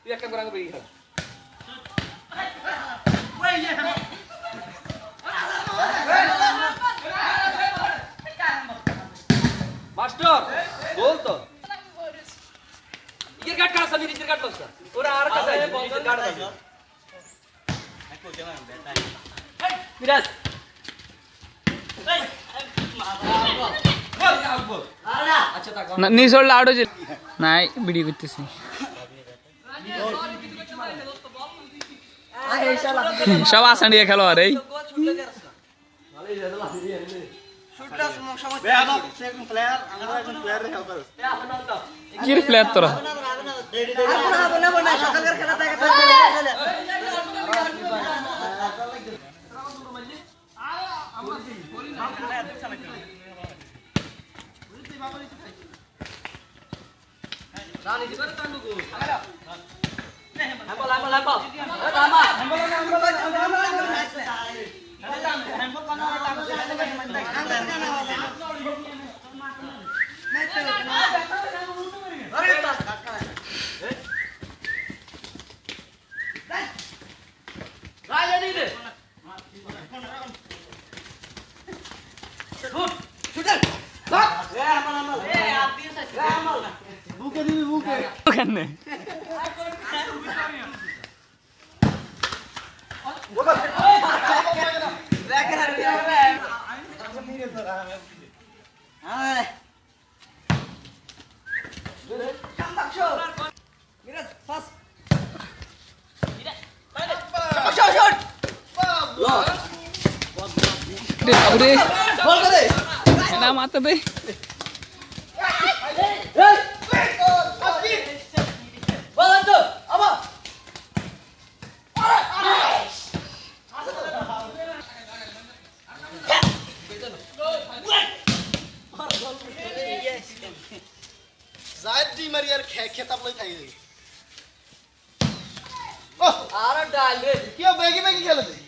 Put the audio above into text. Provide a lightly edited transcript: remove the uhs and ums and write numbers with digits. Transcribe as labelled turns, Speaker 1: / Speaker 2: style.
Speaker 1: তুই একটা করে আগে বেরিয়ে খা মাস্টার বল তো ইকের কাট কাটা সামি নিচের কাট লসা ওরা আর কাটা নিচের কাট দাও মিরাজ
Speaker 2: না নিচল আউট হয়েছে নাই ভিডিও করতেছি সব আসান দিয়ে খেলো আর এই কি প্লেয়ার তোরা
Speaker 1: রানী দিবারে তান্ডু গো হ্যাম্বল হ্যাম্বল হ্যাম্বল এ দামা হ্যাম্বল
Speaker 2: ওখানে মাথা দে
Speaker 3: जायद दी मरियर खेता प्ले खाई दे
Speaker 1: आरा डाल दे
Speaker 3: क्यों बैगी बैगी खेलते